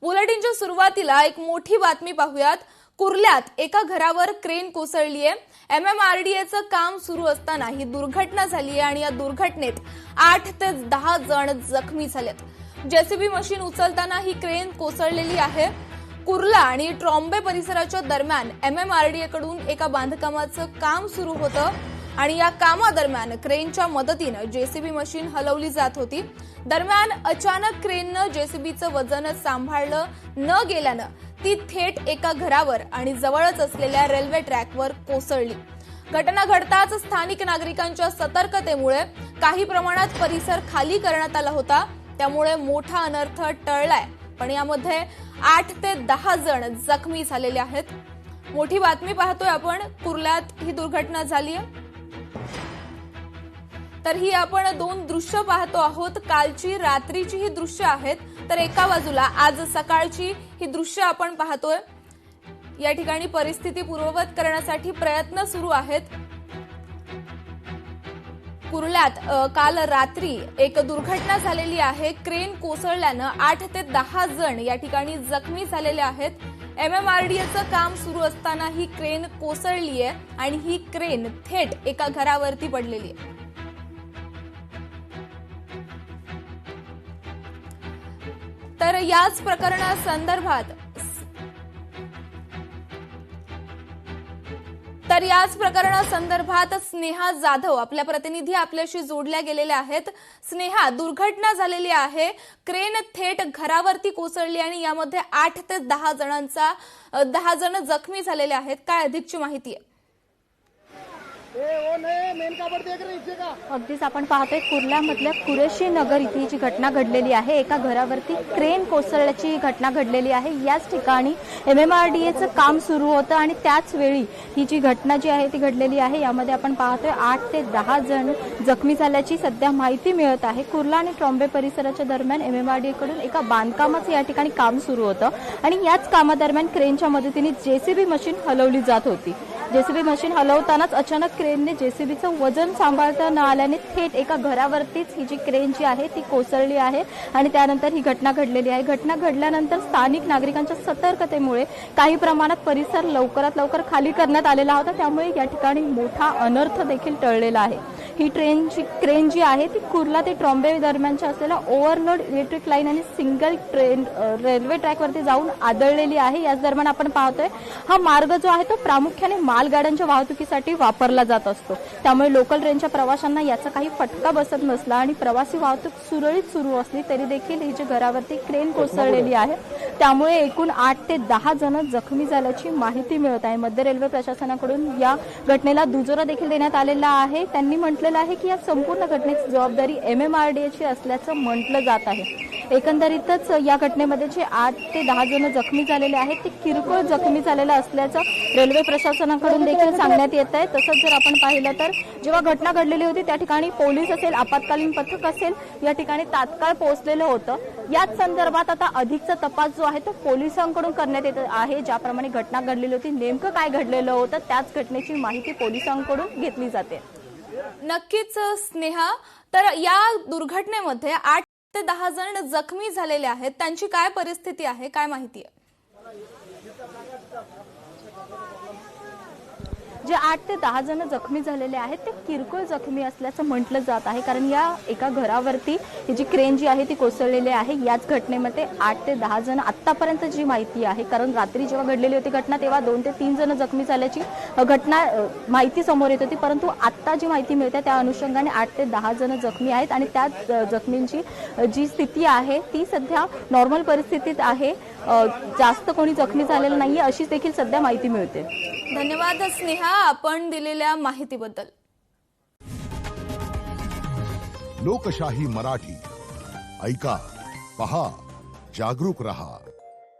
बुलेटिनच्या सुरुवातीला एक मोठी बातमी पाहूयात। कुर्ल्यात एका घरावर क्रेन कोसळली आहे। एमएमआरडीएचं काम सुरू असताना ही दुर्घटना झाली आहे आणि या दुर्घटनेत 8 ते 10 जण जखमी झालेत। जेसीबी मशीन उचलताना ही क्रेन कोसळलेली आहे। कुर्ला आणि ट्रॉम्बे परिसराच्या दरम्यान एमएमआरडीए कडून एका बांधकामाचं काम सुरू होतं आणि या कामादरम्यान क्रेनच्या मदतीने जेसीबी मशीन हलवली जात होती। दरम्यान अचानक क्रेननं जेसीबीचं वजन सांभाळलं न गेल्यानं ती थेट एका घरावर आणि जवळच असलेल्या रेल्वे ट्रॅकवर कोसळली। घटना घडताच स्थानिक नागरिकांच्या सतर्कतेमुळे काही प्रमाणात परिसर खाली करण्यात आला होता, त्यामुळे मोठा अनर्थ टळलाय। पण यामध्ये 8 ते 10 जण जखमी झालेले आहेत। मोठी बातमी पाहतोय आपण। कुर्ल्यात ही दुर्घटना झाली आहे। तर ही आपण दोन दृश्य पाहतो आहोत। कालची रात्रीची ही दृश्य आहेत, तर एका बाजूला आज सकाळची ही दृश्य आपण पाहतोय। या ठिकाणी परिस्थिती पूर्ववत करण्यासाठी प्रयत्न सुरू आहेत। कुर्ल्यात काल रात्री एक दुर्घटना झालेली आहे। क्रेन कोसळल्यानं 8 ते 10 जण या ठिकाणी जखमी झालेले आहेत। एमएमआरडीएचं काम सुरू असताना ही क्रेन कोसळली आहे आणि ही क्रेन थेट एका घरावरती पडलेली आहे। तर याच प्रकरणासंदर्भात स्नेहा जाधव आपल्या प्रतिनिधी आपल्याशी जोडल्या गेलेल्या आहेत। स्नेहा, दुर्घटना झालेली आहे, क्रेन थेट घरावरती कोसळली आणि यामध्ये 8 ते 10 जण जखमी झालेले आहेत। काय अधिकची माहिती आहे? अगदीच आपण पाहतोय कुर्ल्यामधल्या कुरेशी नगर इथे जी घटना घडलेली आहे। एका घरावरती क्रेन कोसळल्याची घटना घडलेली आहे। याच ठिकाणी एमएमआरडीएचं काम सुरू होतं आणि त्याच वेळी ही जी घटना जी आहे ती घडलेली आहे। यामध्ये आपण पाहतोय 8 ते 10 जण जखमी झाल्याची सध्या माहिती मिळत आहे। कुर्ला आणि ट्रॉम्बे परिसराच्या दरम्यान एमएमआरडीए कडून एका बांधकामाचं या ठिकाणी काम सुरू होतं आणि याच कामादरम्यान क्रेनच्या मदतीने जेसीबी मशीन हलवली जात होती। जेसीबी मशीन हलवतानाच अचानक क्रेनने जेसीबीचं वजन सांभाळता न आल्याने थेट एका घरावरतीच ही जी क्रेन जी आहे ती कोसळली आहे आणि त्यानंतर ही घटना घडलेली आहे। घटना घडल्यानंतर स्थानिक नागरिकांच्या सतर्कतेमुळे काही प्रमाणात परिसर लवकरात लवकर खाली करण्यात आलेला होता, त्यामुळे या ठिकाणी मोठा अनर्थ देखील टळलेला आहे। ही क्रेन जी आहे ती कुर्ला ते ट्रॉम्बे दरम्यानच्या असलेल्या ओव्हरलोड इलेक्ट्रिक लाईन आणि सिंगल ट्रेन रेल्वे ट्रॅकवरती जाऊन आदळलेली आहे। याच दरम्यान आपण पाहतोय हा मार्ग जो आहे तो प्रामुख्याने मालगाड्यांच्या वाहतुकीसाठी वापरला जात असतो, त्यामुळे लोकल ट्रेनच्या प्रवाशांना याचा काही फटका बसत नसला आणि प्रवासी वाहतूक सुरळीत सुरू असली तरी देखील ही जी घरावरती क्रेन कोसळलेली आहे त्यामुळे एकूण 8 ते 10 जण जखमी झाल्याची माहिती मिळत आहे। मध्य रेल्वे प्रशासनाकडून या घटनेला दुजोरा देखील देण्यात आलेला आहे। त्यांनी म्हटलेलं आहे की या संपूर्ण घटनेची जबाबदारी एमएमआरडीएची असल्याचं म्हटलं जात आहे। एकंदरीतच या घटनेमध्ये जे 8 ते 10 जण जखमी झालेले आहेत ते किरकोळ जखमी झालेलं असल्याचं रेल्वे प्रशासनाकडून देखील सांगण्यात येत आहे। तसंच जर आपण पाहिलं तर जेव्हा घटना घडलेली होती त्या ठिकाणी पोलीस असेल, आपत्कालीन पथक असेल, या ठिकाणी तात्काळ पोहोचलेलं होतं। याच संदर्भात आता अधिकचा तपास जो आहे तो पोलिसांकडून करण्यात येत आहे। ज्याप्रमाणे घटना घडलेली होती, नेमकं काय घडलेलं होतं त्याच घटनेची माहिती पोलिसांकडून घेतली जाते। नक्कीच स्नेहा, तर या दुर्घटनेमध्ये 8 ते 10 जण जखमी झालेले आहेत, त्यांची काय परिस्थिती आहे, काय माहिती आहे? जे 8 ते 10 जण जखमी झालेले आहेत ते किरकोळ जखमी असल्याचं म्हटलं जात आहे, कारण या एका घरावरती ही जी क्रेन जी आहे ती कोसळलेली आहे। याच घटनेमध्ये 8 ते 10 जण आतापर्यंत जी माहिती आहे, कारण रात्री जेव्हा घडलेली होती घटना तेव्हा 2 ते 3 जण जखमी झाल्याची माहिती समोर येत होती, परंतु आता जी माहिती मिळते त्या अनुषंगाने 8 ते 10 जण जखमी आहेत आणि त्या जखमींची जी स्थिती आहे ती सध्या नॉर्मल परिस्थितीत आहे। जास्त कोणी जखमी झालेलं नाहीये अशीच देखील सध्या माहिती मिळते। धन्यवाद स्नेहा, आपण दिलेल्या माहितीबद्दल। लोकशाही मराठी ऐका, पहा, जागरूक रहा।